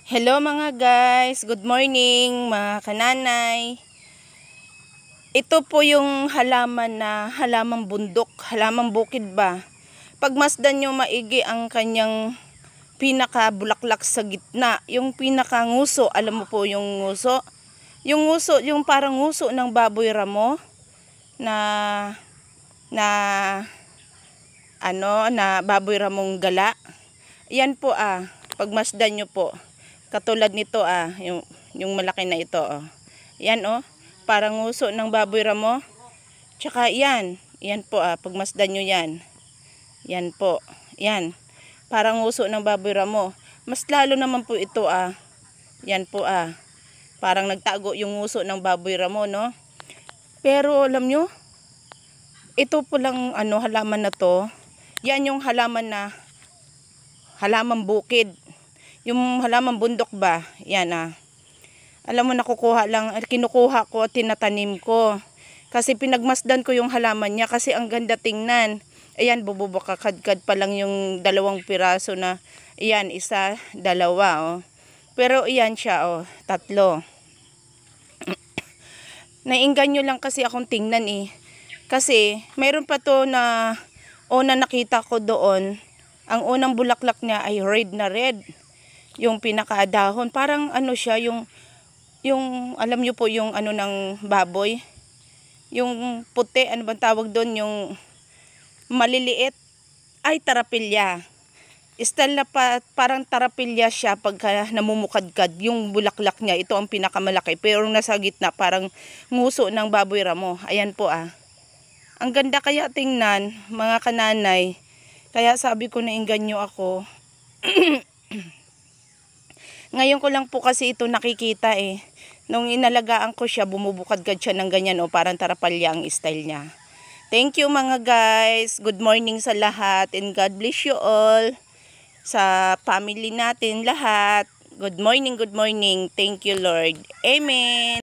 Hello mga guys, good morning mga kananay. Ito po yung halaman na halamang bundok, halamang bukid ba. Pagmasdan nyo maigi ang kanyang pinaka-bulaklak sa gitna, yung pinaka-nguso. Alam mo po yung nguso? Yung nguso, yung parang nguso ng baboy ramo na na baboy ramong gala. Yan po pagmasdan nyo po. Katulad nito yung malaki na ito Yan parang nguso ng baboy ramo. Tsaka yan po pagmasdan nyo yan. Yan po. Yan. Parang nguso ng baboy ramo. Mas lalo naman po ito Yan po parang nagtago yung nguso ng baboy ramo, no? Pero alam nyo, ito po lang halaman na to. Yan yung halaman na halaman bukid. Yung halaman bundok ba? Yan Alam mo, kinukuha ko, tinatanim ko. Kasi pinagmasdan ko yung halaman niya kasi ang ganda tingnan. Ayan, bububakakadkad pa lang yung 2 piraso na. Ayan, 1, 2 Pero ayan siya 3. Nainganyo lang kasi akong tingnan Kasi mayroon pa to na nakita ko doon. Ang unang bulaklak niya ay red na red. Yung pinakadahon, parang siya, yung alam niyo po yung ng baboy. Yung puti, ano bang tawag doon, yung maliliit, ay tarapilya. Style na parang tarapilya siya pagka namumukadkad. Yung bulaklak niya, ito ang pinakamalaki. Pero nasa gitna, parang nguso ng baboy ramo. Ayan po Ang ganda kaya tingnan, mga kananay. Kaya sabi ko nainganyo ako. Ngayon ko lang po kasi ito nakikita Nung inalagaan ko siya, bumubukadkad siya ng ganyan parang tarapalya ang style niya. Thank you mga guys. Good morning sa lahat and God bless you all. Sa family natin lahat. Good morning, good morning. Thank you Lord. Amen.